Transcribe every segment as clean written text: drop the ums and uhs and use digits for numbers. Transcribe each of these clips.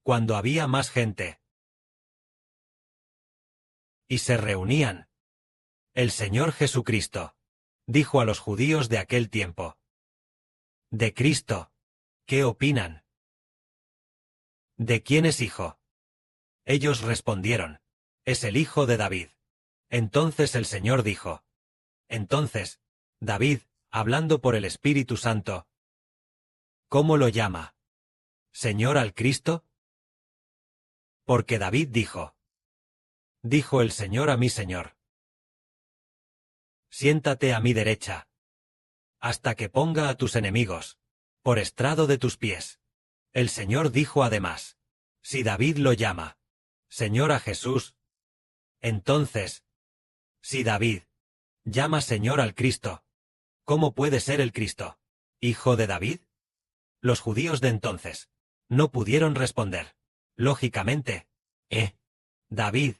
cuando había más gente. Y se reunían. El Señor Jesucristo dijo a los judíos de aquel tiempo: «De Cristo, ¿qué opinan? ¿De quién es hijo?» Ellos respondieron: «Es el hijo de David». Entonces el Señor dijo: «Entonces, David, hablando por el Espíritu Santo, ¿cómo lo llama? ¿Señor al Cristo?» Porque David dijo: «Dijo el Señor a mi Señor: siéntate a mi derecha, hasta que ponga a tus enemigos por estrado de tus pies». El Señor dijo además: «Si David lo llama Señor a Jesús, entonces, si David llama Señor al Cristo, ¿cómo puede ser el Cristo hijo de David?» Los judíos de entonces no pudieron responder. Lógicamente, David,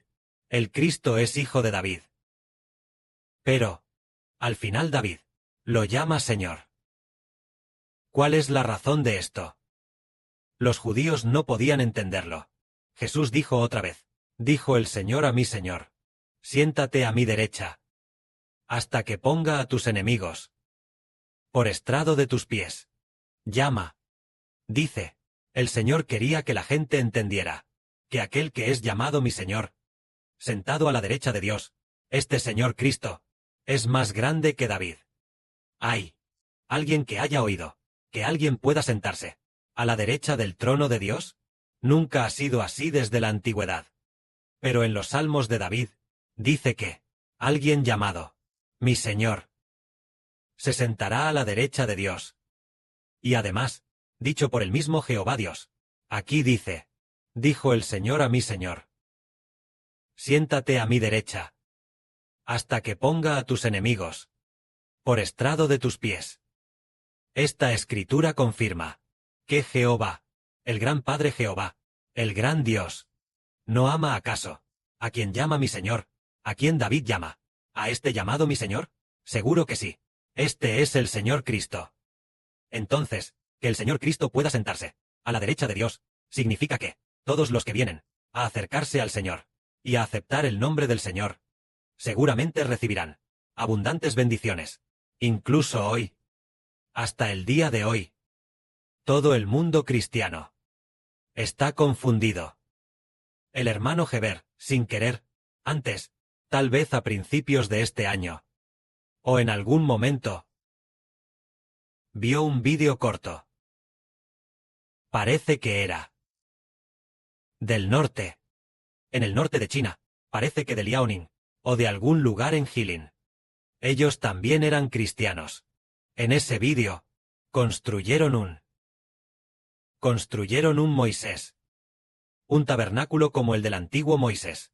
el Cristo es hijo de David. Pero, al final David lo llama Señor. ¿Cuál es la razón de esto? Los judíos no podían entenderlo. Jesús dijo otra vez: «Dijo el Señor a mi Señor: siéntate a mi derecha, hasta que ponga a tus enemigos por estrado de tus pies». Llama. Dice, el Señor quería que la gente entendiera que aquel que es llamado mi Señor, sentado a la derecha de Dios, este Señor Cristo, es más grande que David. ¿Hay alguien que haya oído que alguien pueda sentarse a la derecha del trono de Dios? Nunca ha sido así desde la antigüedad. Pero en los Salmos de David, dice que alguien llamado mi Señor se sentará a la derecha de Dios. Y además, dicho por el mismo Jehová Dios, aquí dice: «Dijo el Señor a mi Señor: siéntate a mi derecha, hasta que ponga a tus enemigos por estrado de tus pies». Esta escritura confirma que Jehová, el gran Padre Jehová, el gran Dios, ¿no ama acaso a quien llama mi Señor, a quien David llama, a este llamado mi Señor? Seguro que sí. Este es el Señor Cristo. Entonces, que el Señor Cristo pueda sentarse a la derecha de Dios, significa que todos los que vienen a acercarse al Señor y a aceptar el nombre del Señor, seguramente recibirán abundantes bendiciones, incluso hoy, hasta el día de hoy. Todo el mundo cristiano está confundido. El hermano Heber, sin querer, antes, tal vez a principios de este año, o en algún momento, vio un vídeo corto. Parece que era del norte. En el norte de China, parece que de Liaoning, o de algún lugar en Jilin. Ellos también eran cristianos. En ese vídeo, construyeron un Moisés. Un tabernáculo como el del antiguo Moisés.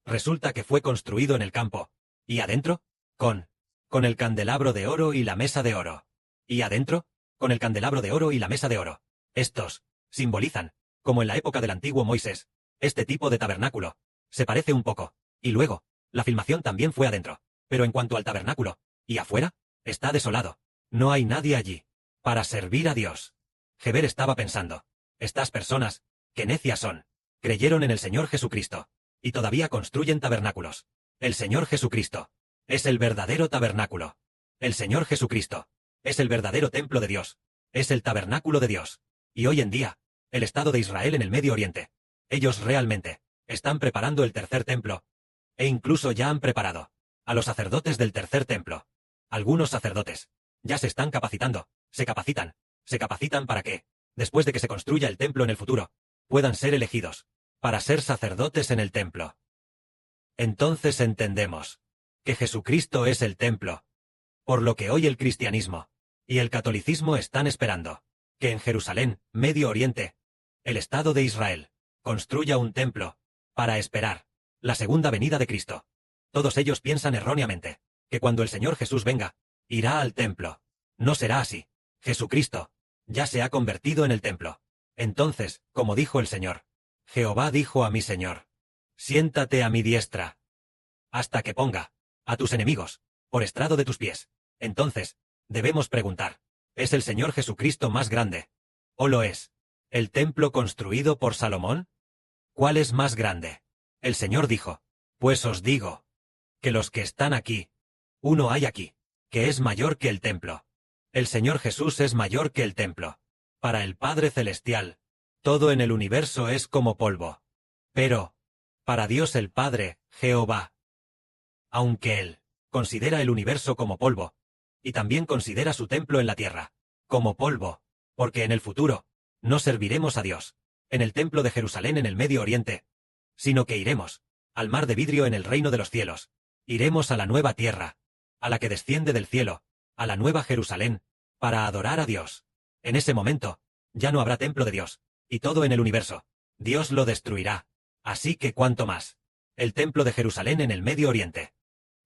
Resulta que fue construido en el campo. ¿Y adentro? Con el candelabro de oro y la mesa de oro. ¿Y adentro? Con el candelabro de oro y la mesa de oro. Estos simbolizan, como en la época del antiguo Moisés, este tipo de tabernáculo. Se parece un poco. Y luego, la filmación también fue adentro. Pero en cuanto al tabernáculo, ¿y afuera? Está desolado. No hay nadie allí para servir a Dios. Heber estaba pensando: estas personas, qué necias son, creyeron en el Señor Jesucristo, y todavía construyen tabernáculos. El Señor Jesucristo es el verdadero tabernáculo. El Señor Jesucristo es el verdadero templo de Dios. Es el tabernáculo de Dios. Y hoy en día, el Estado de Israel en el Medio Oriente, ellos realmente están preparando el tercer templo. E incluso ya han preparado a los sacerdotes del tercer templo. Algunos sacerdotes ya se están capacitando, se capacitan para que, después de que se construya el templo en el futuro, puedan ser elegidos para ser sacerdotes en el templo. Entonces entendemos que Jesucristo es el templo, por lo que hoy el cristianismo y el catolicismo están esperando que en Jerusalén, Medio Oriente, el Estado de Israel, construya un templo para esperar la segunda venida de Cristo. Todos ellos piensan erróneamente que cuando el Señor Jesús venga, irá al templo. No será así. Jesucristo ya se ha convertido en el templo. Entonces, como dijo el Señor, Jehová dijo a mi Señor: siéntate a mi diestra, hasta que ponga a tus enemigos por estrado de tus pies. Entonces, debemos preguntar: ¿es el Señor Jesucristo más grande? ¿O lo es ¿El templo construido por Salomón? ¿Cuál es más grande? El Señor dijo, pues os digo, que los que están aquí, uno hay aquí, que es mayor que el templo. El Señor Jesús es mayor que el templo. Para el Padre Celestial, todo en el universo es como polvo. Pero, para Dios el Padre, Jehová, aunque Él considera el universo como polvo, y también considera su templo en la tierra, como polvo, porque en el futuro, no serviremos a Dios, en el templo de Jerusalén en el Medio Oriente, sino que iremos, al mar de vidrio en el reino de los cielos, iremos a la nueva tierra, a la que desciende del cielo, a la nueva Jerusalén, para adorar a Dios. En ese momento, ya no habrá templo de Dios, y todo en el universo, Dios lo destruirá, así que cuánto más, el templo de Jerusalén en el Medio Oriente.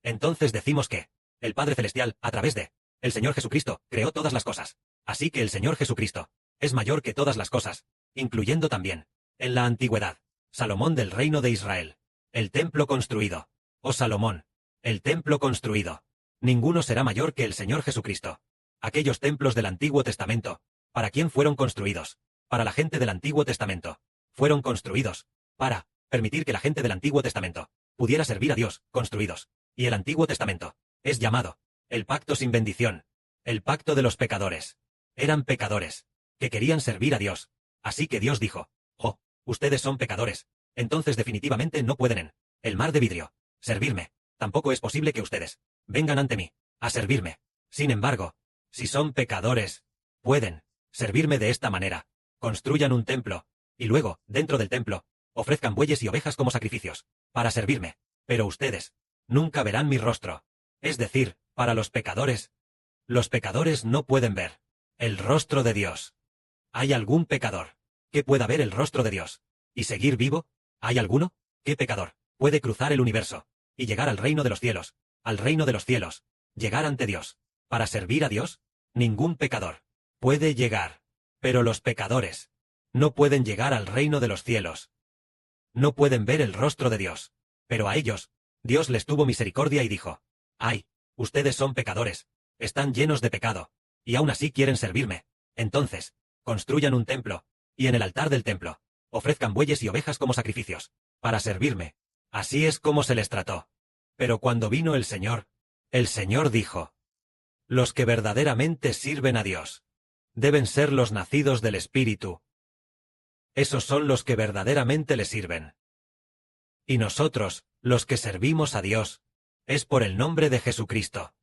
Entonces decimos que, el Padre Celestial, a través de, el Señor Jesucristo, creó todas las cosas. Así que el Señor Jesucristo, es mayor que todas las cosas, incluyendo también, en la antigüedad, Salomón del reino de Israel, el templo construido. Oh Salomón, el templo construido. Ninguno será mayor que el Señor Jesucristo. Aquellos templos del Antiguo Testamento, ¿para quién fueron construidos? Para la gente del Antiguo Testamento. Fueron construidos, para permitir que la gente del Antiguo Testamento pudiera servir a Dios, construidos. Y el Antiguo Testamento es llamado el pacto sin bendición, el pacto de los pecadores. Eran pecadores, que querían servir a Dios. Así que Dios dijo, oh, ustedes son pecadores, entonces definitivamente no pueden en el mar de vidrio servirme. Tampoco es posible que ustedes vengan ante mí a servirme. Sin embargo, si son pecadores, pueden servirme de esta manera. Construyan un templo, y luego, dentro del templo, ofrezcan bueyes y ovejas como sacrificios, para servirme. Pero ustedes nunca verán mi rostro. Es decir, para los pecadores no pueden ver el rostro de Dios. ¿Hay algún pecador que pueda ver el rostro de Dios y seguir vivo? ¿Hay alguno? ¿Qué pecador puede cruzar el universo y llegar al reino de los cielos, al reino de los cielos, llegar ante Dios, para servir a Dios? Ningún pecador puede llegar. Pero los pecadores no pueden llegar al reino de los cielos. No pueden ver el rostro de Dios. Pero a ellos, Dios les tuvo misericordia y dijo, ¡ay! Ustedes son pecadores, están llenos de pecado, y aún así quieren servirme. Entonces, construyan un templo, y en el altar del templo, ofrezcan bueyes y ovejas como sacrificios, para servirme. Así es como se les trató. Pero cuando vino el Señor dijo, los que verdaderamente sirven a Dios deben ser los nacidos del Espíritu. Esos son los que verdaderamente le sirven. Y nosotros, los que servimos a Dios, es por el nombre de Jesucristo,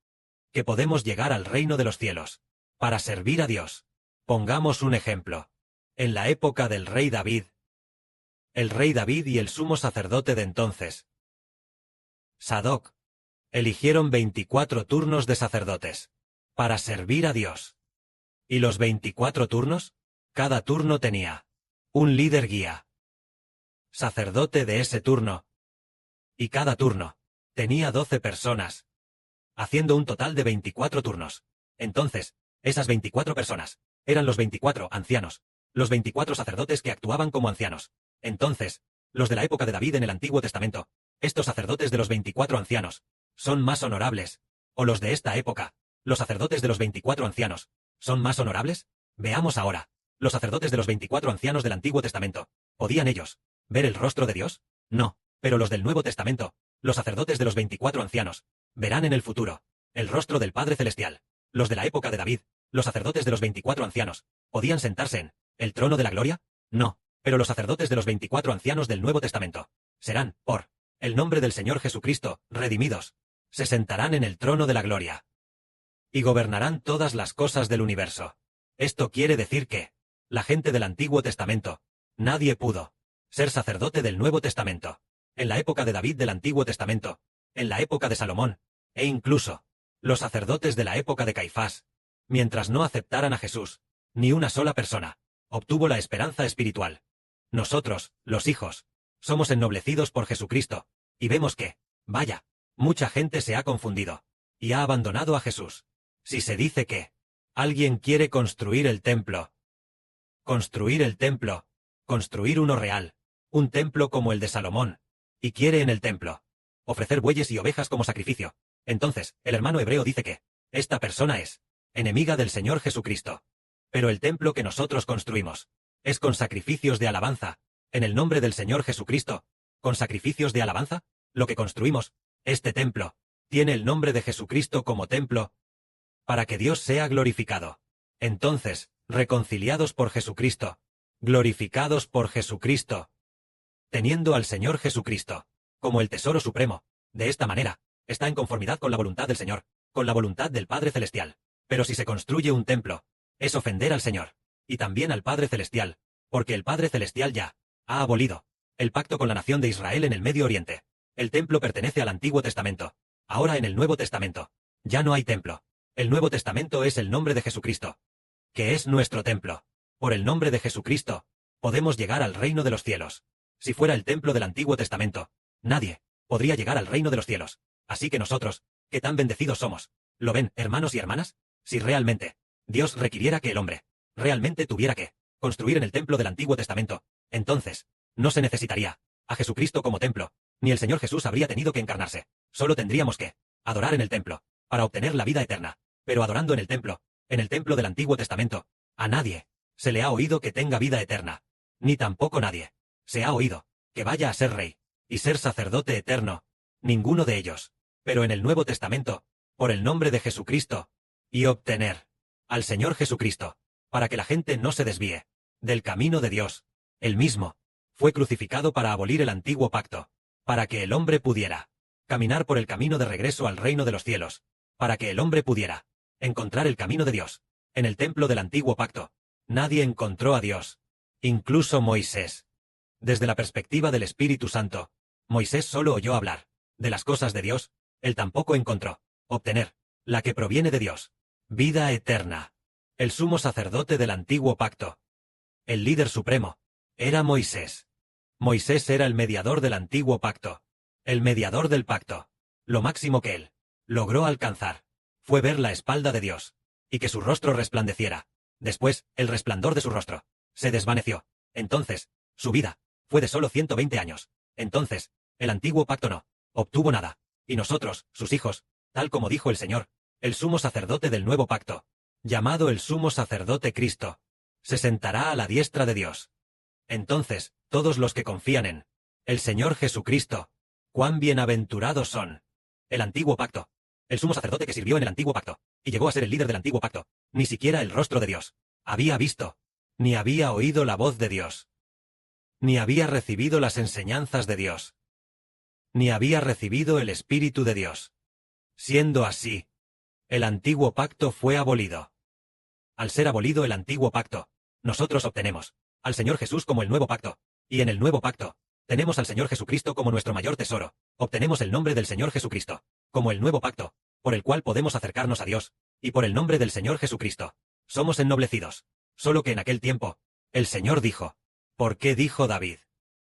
que podemos llegar al reino de los cielos, para servir a Dios. Pongamos un ejemplo. En la época del rey David, el rey David y el sumo sacerdote de entonces, Sadoc, eligieron 24 turnos de sacerdotes, para servir a Dios. Y los 24 turnos, cada turno tenía un líder guía, sacerdote de ese turno, y cada turno tenía 12 personas, haciendo un total de 24 turnos. Entonces, esas 24 personas eran los 24 ancianos, los 24 sacerdotes que actuaban como ancianos. Entonces, los de la época de David en el Antiguo Testamento, estos sacerdotes de los 24 ancianos, son más honorables. ¿O los de esta época, los sacerdotes de los 24 ancianos, son más honorables? Veamos ahora. Los sacerdotes de los 24 ancianos del Antiguo Testamento, ¿podían ellos ver el rostro de Dios? No, pero los del Nuevo Testamento, los sacerdotes de los 24 ancianos, verán en el futuro el rostro del Padre Celestial. Los de la época de David, los sacerdotes de los 24 ancianos, ¿podían sentarse en el trono de la gloria? No, pero los sacerdotes de los 24 ancianos del Nuevo Testamento serán, por el nombre del Señor Jesucristo, redimidos. Se sentarán en el trono de la gloria y gobernarán todas las cosas del universo. Esto quiere decir que la gente del Antiguo Testamento, nadie pudo ser sacerdote del Nuevo Testamento. En la época de David del Antiguo Testamento, en la época de Salomón, e incluso los sacerdotes de la época de Caifás, mientras no aceptaran a Jesús, ni una sola persona obtuvo la esperanza espiritual. Nosotros, los hijos, somos ennoblecidos por Jesucristo, y vemos que, vaya, mucha gente se ha confundido y ha abandonado a Jesús. Si se dice que alguien quiere construir el templo, construir uno real, un templo como el de Salomón, y quiere en el templo ofrecer bueyes y ovejas como sacrificio, entonces el hermano hebreo dice que esta persona es enemiga del Señor Jesucristo. Pero el templo que nosotros construimos es con sacrificios de alabanza, en el nombre del Señor Jesucristo, con sacrificios de alabanza, lo que construimos, este templo, tiene el nombre de Jesucristo como templo, para que Dios sea glorificado. Entonces, reconciliados por Jesucristo, glorificados por Jesucristo, teniendo al Señor Jesucristo como el tesoro supremo, de esta manera, está en conformidad con la voluntad del Señor, con la voluntad del Padre Celestial. Pero si se construye un templo, es ofender al Señor, y también al Padre Celestial, porque el Padre Celestial ya ha abolido el pacto con la nación de Israel en el Medio Oriente. El templo pertenece al Antiguo Testamento. Ahora en el Nuevo Testamento, ya no hay templo. El Nuevo Testamento es el nombre de Jesucristo, que es nuestro templo. Por el nombre de Jesucristo, podemos llegar al reino de los cielos. Si fuera el templo del Antiguo Testamento, nadie podría llegar al reino de los cielos. Así que nosotros, que tan bendecidos somos, ¿lo ven, hermanos y hermanas? Si realmente Dios requiriera que el hombre realmente tuviera que construir en el templo del Antiguo Testamento, entonces no se necesitaría a Jesucristo como templo, ni el Señor Jesús habría tenido que encarnarse. Solo tendríamos que adorar en el templo para obtener la vida eterna. Pero adorando en el templo del Antiguo Testamento, a nadie se le ha oído que tenga vida eterna, ni tampoco nadie se ha oído que vaya a ser rey y ser sacerdote eterno, ninguno de ellos. Pero en el Nuevo Testamento, por el nombre de Jesucristo, y obtener al Señor Jesucristo, para que la gente no se desvíe del camino de Dios. Él mismo fue crucificado para abolir el antiguo pacto, para que el hombre pudiera caminar por el camino de regreso al reino de los cielos, para que el hombre pudiera encontrar el camino de Dios. En el templo del antiguo pacto, nadie encontró a Dios, incluso Moisés. Desde la perspectiva del Espíritu Santo, Moisés solo oyó hablar de las cosas de Dios, él tampoco encontró obtener la que proviene de Dios, vida eterna. El sumo sacerdote del antiguo pacto, el líder supremo, era Moisés. Moisés era el mediador del antiguo pacto, el mediador del pacto. Lo máximo que él logró alcanzar fue ver la espalda de Dios, y que su rostro resplandeciera. Después, el resplandor de su rostro se desvaneció. Entonces, su vida fue de solo 120 años. Entonces, el antiguo pacto no obtuvo nada. Y nosotros, sus hijos, tal como dijo el Señor, el sumo sacerdote del nuevo pacto, llamado el sumo sacerdote Cristo, se sentará a la diestra de Dios. Entonces, todos los que confían en el Señor Jesucristo, cuán bienaventurados son. El antiguo pacto, el sumo sacerdote que sirvió en el antiguo pacto, y llegó a ser el líder del antiguo pacto, ni siquiera el rostro de Dios había visto, ni había oído la voz de Dios, ni había recibido las enseñanzas de Dios, ni había recibido el Espíritu de Dios. Siendo así, el antiguo pacto fue abolido. Al ser abolido el antiguo pacto, nosotros obtenemos al Señor Jesús como el nuevo pacto, y en el nuevo pacto, tenemos al Señor Jesucristo como nuestro mayor tesoro. Obtenemos el nombre del Señor Jesucristo como el nuevo pacto, por el cual podemos acercarnos a Dios, y por el nombre del Señor Jesucristo somos ennoblecidos. Solo que en aquel tiempo, el Señor dijo, ¿por qué dijo David?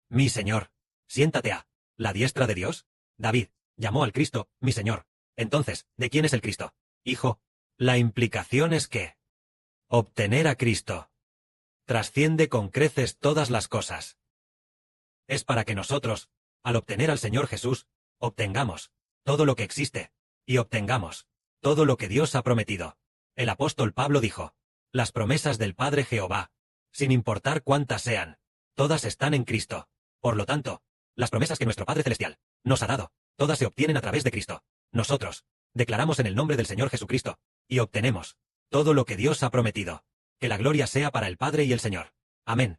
Mi Señor, siéntate a la diestra de Dios. David llamó al Cristo, mi Señor. Entonces, ¿de quién es el Cristo? Hijo. La implicación es que obtener a Cristo trasciende con creces todas las cosas. Es para que nosotros, al obtener al Señor Jesús, obtengamos todo lo que existe, y obtengamos todo lo que Dios ha prometido. El apóstol Pablo dijo, las promesas del Padre Jehová, sin importar cuántas sean, todas están en Cristo. Por lo tanto, las promesas que nuestro Padre Celestial nos ha dado, todas se obtienen a través de Cristo. Nosotros declaramos en el nombre del Señor Jesucristo, y obtenemos todo lo que Dios ha prometido. Que la gloria sea para el Padre y el Señor. Amén.